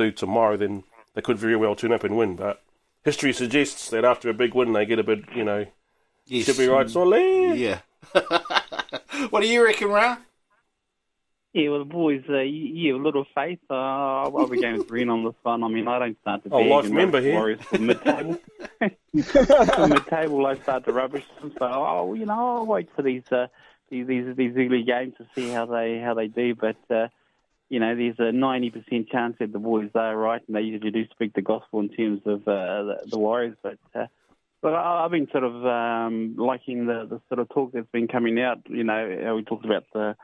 do tomorrow, then they could very well turn up and win. But history suggests that after a big win, they get a bit, Yes. should be right, Solly. Yeah. What do you reckon, Ra? Yeah, well, the boys, a little faith. I'll be going with Rino on this one. I mean, I don't start to life member here. Warriors for mid-table. For mid-table, I start to rubbish them. So, I'll wait for these early games to see how they do. But there's a 90% chance that the boys are right, and they usually do speak the gospel in terms of the Warriors. But I've been sort of liking the sort of talk that's been coming out. How we talked about the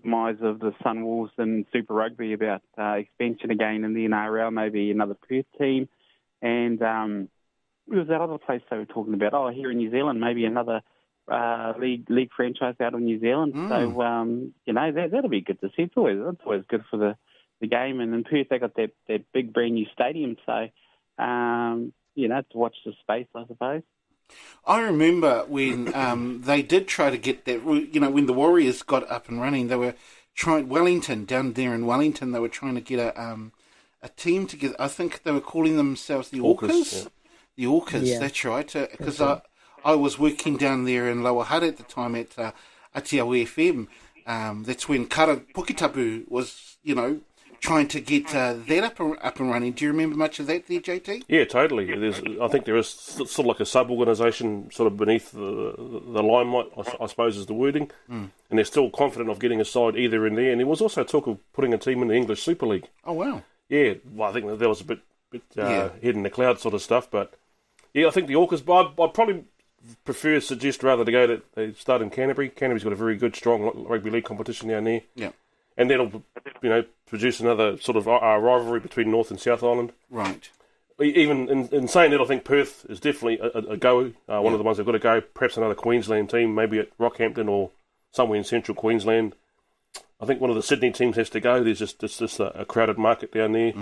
demise of the Sunwolves and Super Rugby, about expansion again in the NRL, maybe another Perth team. And there was that other place they were talking about, here in New Zealand, maybe another league franchise out of New Zealand. So, that'll be good to see. It's always good for the game. And in Perth, they got that big brand new stadium. So, to watch the space, I suppose. I remember when they did try to get that, when the Warriors got up and running, they were trying, down there in Wellington, they were trying to get a team together. I think they were calling themselves the Orcas. Yeah. The Orcas, that's right. Because I was working down there in Lower Hutt at the time at Atiawa FM. That's when Kara Pukitapu was, trying to get that up and running. Do you remember much of that there, JT? Yeah, totally. I think there is sort of like a sub-organisation sort of beneath the limelight, I suppose is the wording. And they're still confident of getting a side either in there. And there was also talk of putting a team in the English Super League. Oh, wow. Yeah, well, I think that was a bit head in the clouds sort of stuff. But, yeah, I think the Orcas, I'd probably suggest rather to go that they start in Canterbury. Canterbury's got a very good, strong rugby league competition down there. Yeah. And that'll, produce another sort of rivalry between North and South Island. Right. Even in saying that, I think Perth is definitely a go. One of the ones they've got to go. Perhaps another Queensland team, maybe at Rockhampton or somewhere in central Queensland. I think one of the Sydney teams has to go. There's just a crowded market down there.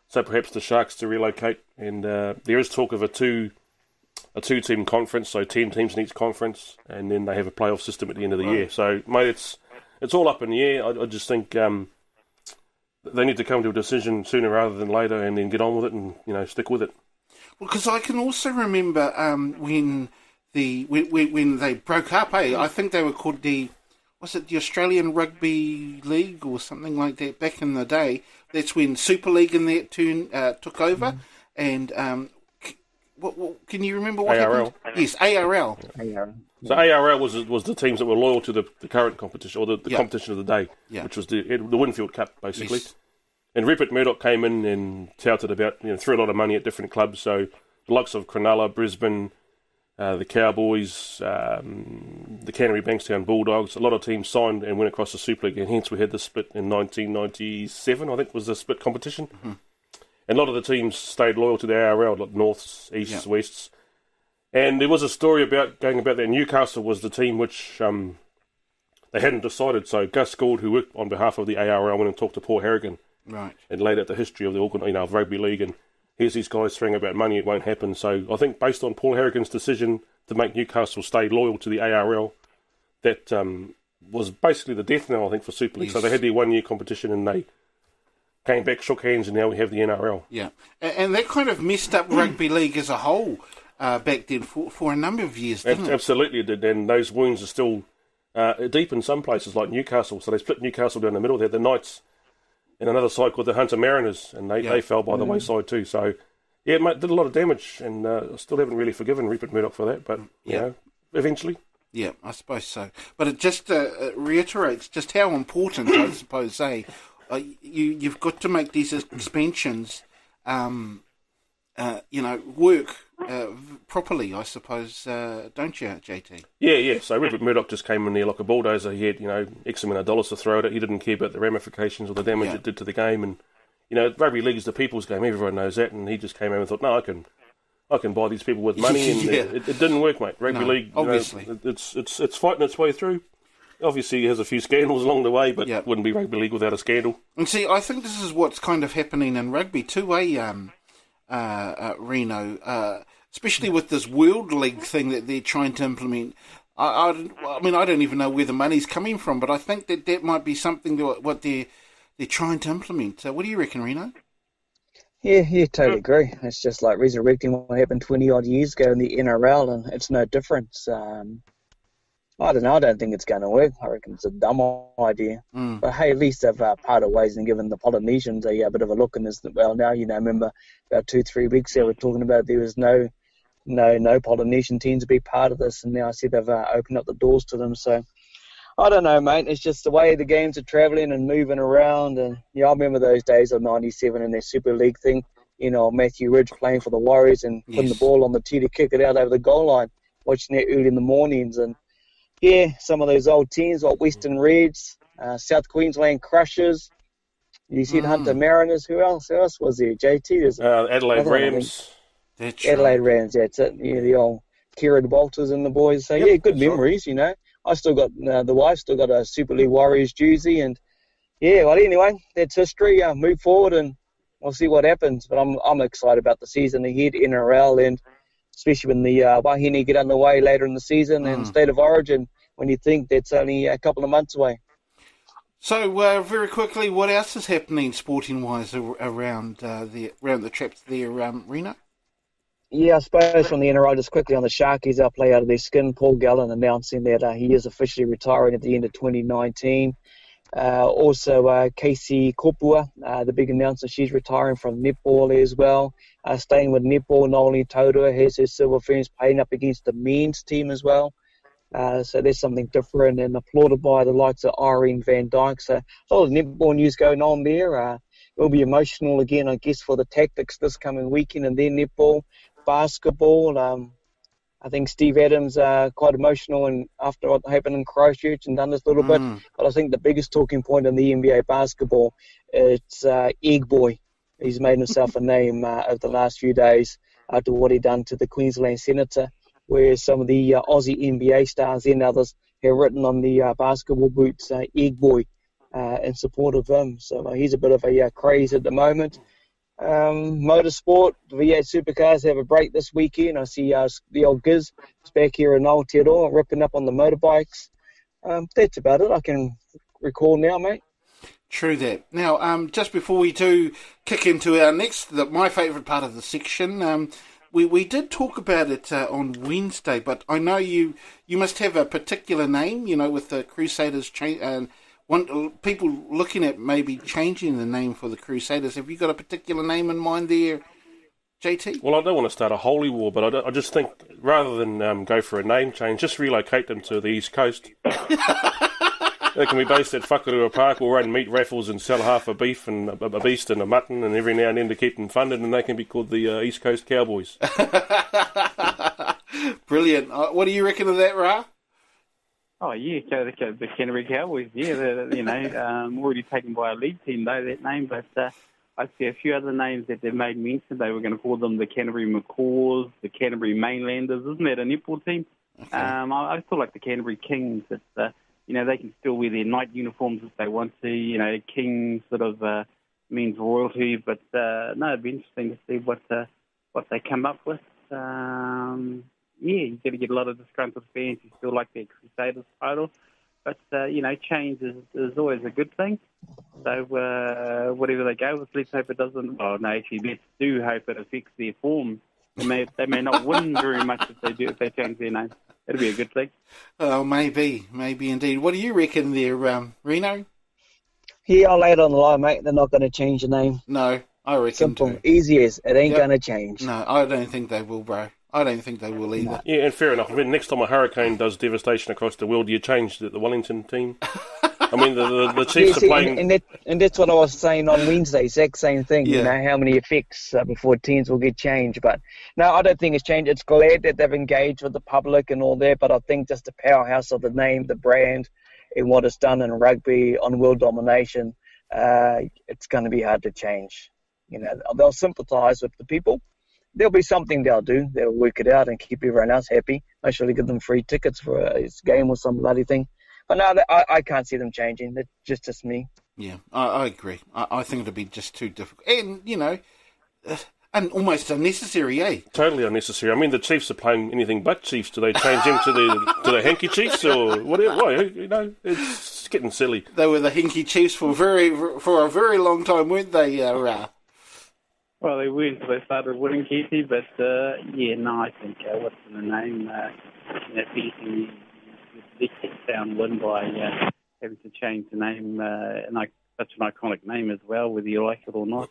So perhaps the Sharks to relocate. And there is talk of a two-team conference, so 10 teams in each conference, and then they have a playoff system at the end of the year. So, mate, it's all up in the air. I just think they need to come to a decision sooner rather than later, and then get on with it and stick with it. Well, because I can also remember when they broke up. I think they were called the Australian Rugby League or something like that back in the day. That's when Super League in that took over, and what can you remember what ARL. happened? Yes, ARL. So ARL was the teams that were loyal to the current competition, or the competition of the day, which was the Winfield Cup, basically. Yes. And Rupert Murdoch came in and touted about, threw a lot of money at different clubs. So the likes of Cronulla, Brisbane, the Cowboys, the Canterbury Bankstown Bulldogs, a lot of teams signed and went across the Super League, and hence we had the split in 1997, I think was the split competition. Mm-hmm. And a lot of the teams stayed loyal to the ARL, like Norths, Easts, Wests. And there was a story going about that Newcastle was the team which they hadn't decided. So Gus Gould, who worked on behalf of the ARL, went and talked to Paul Harrigan, and laid out the history of the of rugby league. And here's these guys throwing about money; it won't happen. So I think based on Paul Harrigan's decision to make Newcastle stay loyal to the ARL, that was basically the death knell, I think, for Super League. Yes. So they had their 1 year competition, and they came back, shook hands, and now we have the NRL. Yeah, and that kind of messed up rugby league as a whole. Back then for a number of years, didn't it? Absolutely, it did. And those wounds are still deep in some places, like Newcastle. So they split Newcastle down the middle. They had the Knights and another side called the Hunter Mariners, and they fell by the wayside too. So, yeah, mate, did a lot of damage, and still haven't really forgiven Rupert Murdoch for that, but, you know, eventually. Yeah, I suppose so. But it just reiterates just how important, I suppose, you've got to make these expansions, work properly, I suppose, don't you, JT? Yeah. So Rupert Murdoch just came in there like a bulldozer. He had, X amount of dollars to throw at it. He didn't care about the ramifications or the damage it did to the game. And, rugby league is the people's game. Everyone knows that. And he just came in and thought, no, I can buy these people with money. And it didn't work, mate. Rugby league, obviously. It's fighting its way through. Obviously, it has a few scandals along the way, but it wouldn't be rugby league without a scandal. And see, I think this is what's kind of happening in rugby too, Reno, especially with this World League thing that they're trying to implement. I don't even know where the money's coming from, but I think that might be something what they're trying to implement. What do you reckon, Reno? Yeah, totally agree. It's just like resurrecting what happened 20-odd years ago in the NRL, and it's no different. I don't know. I don't think it's going to work. I reckon it's a dumb idea. But hey, at least they've parted ways and given the Polynesians a bit of a look in this. Well, now, remember about 2-3 weeks ago, we're talking about there was no Polynesian teams to be part of this, and now I see they've opened up the doors to them. So I don't know, mate. It's just the way the games are travelling and moving around. And I remember those days of '97 and their Super League thing. Matthew Ridge playing for the Warriors and putting the ball on the tee to kick it out over the goal line, watching it early in the mornings. And yeah, some of those old teams like Western Reds, South Queensland Crushers, New Zealand Hunter Mariners. Who else was there? JT? Adelaide Rams. Adelaide Rams, that's it. Yeah, the old Kieran Walters and the boys. So good memories, I still got, the wife still got a Super League Warriors jersey. And yeah, well, anyway, that's history. Move forward and we'll see what happens. But I'm excited about the season ahead, NRL, and especially when the Wahine get underway later in the season and State of Origin, when you think that's only a couple of months away. So, very quickly, what else is happening sporting-wise around the traps there, Rino? Yeah, I suppose from the NRL, just quickly on the Sharkies, they'll play out of their skin. Paul Gallen announcing that he is officially retiring at the end of 2019. Also, Casey Kopua, the big announcer, she's retiring from netball as well. Staying with netball, Nolani Taurua has her Silver Ferns playing up against the men's team as well. So there's something different and applauded by the likes of Irene Van Dyke. So a lot of netball news going on there. It'll be emotional again, I guess, for the Tactics this coming weekend, and then netball. Basketball, I think Steve Adams quite emotional and after what happened in Christchurch and done this a little bit. But I think the biggest talking point in the NBA basketball, it's Egg Boy. He's made himself a name over the last few days after what he done to the Queensland Senator, where some of the Aussie NBA stars and others have written on the basketball boots, Egg Boy, in support of him. So he's a bit of a craze at the moment. Motorsport, the V8 supercars have a break this weekend. I see the old Giz is back here in Aotearoa ripping up on the motorbikes. That's about it I can recall now, mate. True that. Now, just before we do kick into our next, my favourite part of the section, we did talk about it on Wednesday, but I know you must have a particular name, with the Crusaders want people looking at maybe changing the name for the Crusaders. Have you got a particular name in mind there, JT? Well, I don't want to start a holy war, but I just think rather than go for a name change, just relocate them to the East Coast. They can be based at Whakarua Park or run meat raffles and sell half a beef and a beast and a mutton, and every now and then to keep them funded, and they can be called the East Coast Cowboys. Brilliant. What do you reckon of that, Ra? Oh, yeah, the Canterbury Cowboys, yeah, already taken by a league team, though, that name, but I see a few other names that they've made mention. They were going to call them the Canterbury Macaws, the Canterbury Mainlanders. Isn't that a netball team? Okay. I feel like the Canterbury Kings. It's, they can still wear their night uniforms if they want to. King sort of means royalty, but it'd be interesting to see what they come up with. You're going to get a lot of disgruntled fans who still like their Crusaders title. But, change is always a good thing. So whatever they go with, let's hope it doesn't... Oh, no, actually, let's do hope it affects their form. They may not win very much if they change their name. It'll be a good thing. Oh, maybe indeed. What do you reckon there, Rino? Yeah, I'll lay it on the line, mate. They're not going to change the name. No, I reckon simple, too. Easy as. It ain't going to change. No, I don't think they will, bro. I don't think they will either. Yeah, and fair enough. I mean, next time a hurricane does devastation across the world, do you change the Wellington team? I mean, the Chiefs are playing... And that's what I was saying on Wednesday, exact same thing. Yeah. How many effects before teams will get changed. But no, I don't think it's changed. It's glad that they've engaged with the public and all that, but I think just the powerhouse of the name, the brand, and what it's done in rugby on world domination, it's going to be hard to change. They'll sympathise with the people. There'll be something they'll do. They'll work it out and keep everyone else happy. Make sure they give them free tickets for a game or some bloody thing. But no, I can't see them changing. It's just me. Yeah, I agree. I think it'll be just too difficult. And, and almost unnecessary, eh? Totally unnecessary. I mean, the Chiefs are playing anything but Chiefs. Do they change them to the Hanky Chiefs or whatever? Why? It's getting silly. They were the Hanky Chiefs for a very long time, weren't they, Ra? Well, they weren't until they started winning, Keithy, but I think what's in the name, beating the down win by having to change the name, such an iconic name as well, whether you like it or not.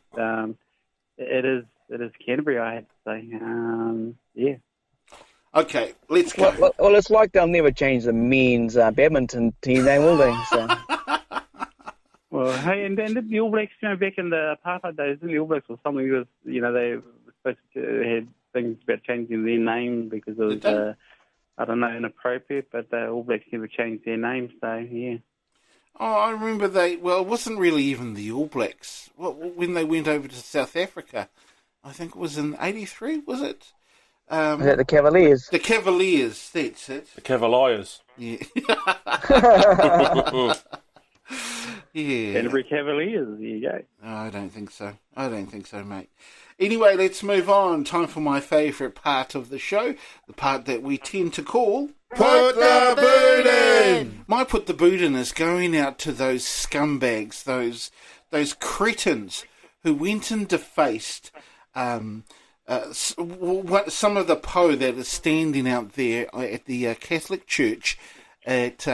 It is Canterbury, I have to say. Okay, let's go. Well, it's like they'll never change the men's badminton team name, will they? So. Well, hey, and then the All Blacks, back in the apartheid days, the All Blacks was something that was, they were supposed to have things about changing their name because it was, inappropriate, but the All Blacks never changed their name, so, yeah. Oh, I remember it wasn't really even the All Blacks. When they went over to South Africa, I think it was in 83, was it? The Cavaliers. The Cavaliers, that's it. The Cavaliers. Yeah. Yeah. Canterbury Cavaliers, there you go. No, I don't think so, mate. Anyway, let's move on. Time for my favourite part of the show, the part that we tend to call Put the Boot In! My Put the Boot In is going out to those scumbags, those cretins who went and defaced some of the po that is standing out there at the Catholic Church at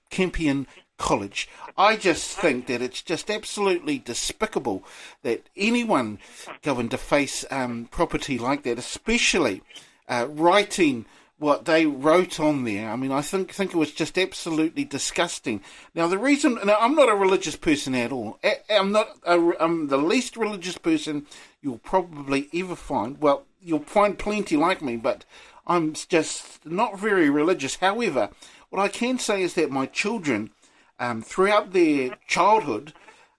Campion College. I just think that it's just absolutely despicable that anyone go and deface property like that, especially writing what they wrote on there. I mean, I think it was just absolutely disgusting. Now, the reason... Now, I'm not a religious person at all. I'm the least religious person you'll probably ever find. Well, you'll find plenty like me, but I'm just not very religious. However, what I can say is that my children... throughout their childhood,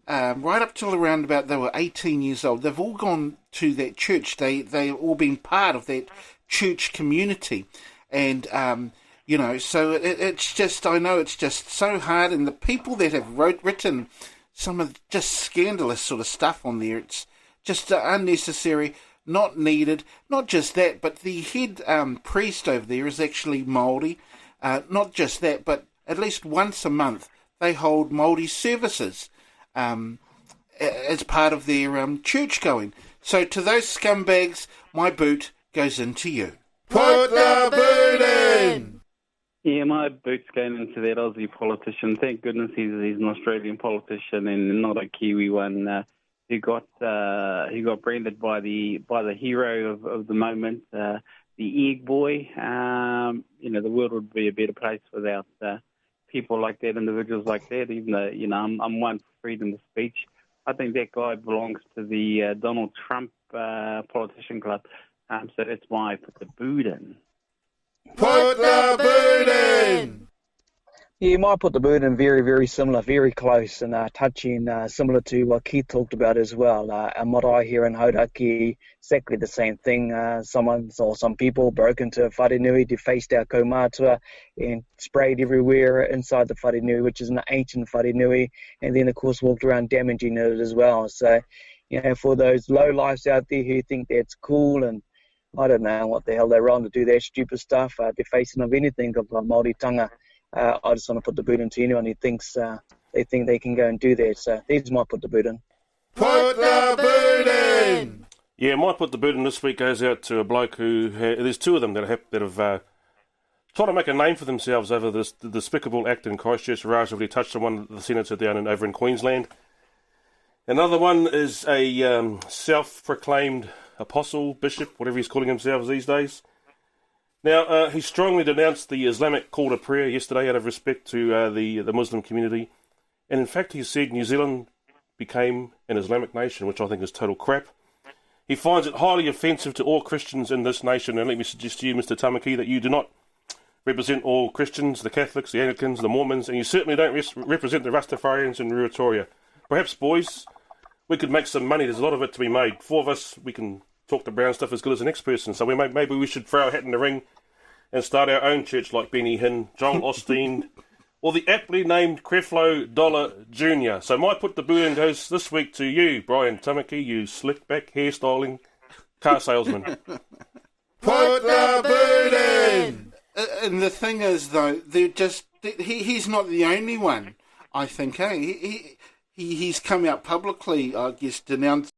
right up till around about they were 18 years old, they've all gone to that church. They've all been part of that church community. And, so it's just, I know it's just so hard. And the people that have written some of just scandalous sort of stuff on there, it's just unnecessary, not needed. Not just that, but the head priest over there is actually Māori. Not just that, but at least once a month, they hold Māori services as part of their church going. So to those scumbags, my boot goes into you. Put the boot in! Yeah, my boot's going into that Aussie politician. Thank goodness he's an Australian politician and not a Kiwi one who got branded by the hero of the moment, the egg boy. The world would be a better place without people like that, individuals like that, even though, I'm one for freedom of speech. I think that guy belongs to the Donald Trump politician club. So that's why I put the boot in. Put the boot in! Yeah, might put the boot in very, very similar, very close and touching, similar to what Keith talked about as well. And what I hear in Hauraki, exactly the same thing. Some people broke into wharenui, defaced our kaumātua and sprayed everywhere inside the wharenui, which is an ancient wharenui, and then, of course, walked around damaging it as well. So, for those low-lifes out there who think that's cool and I don't know what the hell they're on to do that stupid stuff, defacing of anything of Māoritanga. I just want to put the boot into anyone who thinks they think they can go and do that. So these might put the boot in. Put the boot in! Yeah, might put the boot in this week goes out to a bloke who... there's two of them that have tried to make a name for themselves over this the despicable act in Christchurch. Raj already touched on one of the senator down over in Queensland. Another one is a self-proclaimed apostle, bishop, whatever he's calling himself these days. Now, he strongly denounced the Islamic call to prayer yesterday out of respect to the Muslim community. And in fact, he said New Zealand became an Islamic nation, which I think is total crap. He finds it highly offensive to all Christians in this nation. And let me suggest to you, Mr. Tamaki, that you do not represent all Christians, the Catholics, the Anglicans, the Mormons, and you certainly don't represent the Rastafarians in Ruatoria. Perhaps, boys, we could make some money. There's a lot of it to be made. Four of us, we can talk the brown stuff as good as the next person. So maybe we should throw our hat in the ring and start our own church like Benny Hinn, Joel Osteen, or the aptly named Creflo Dollar Jr. So my put the boot in goes this week to you, Brian Tamaki, you slick-back hairstyling car salesman. Put the boot in! And the thing is, though, he's not the only one, I think, eh? He's come out publicly, I guess, denouncing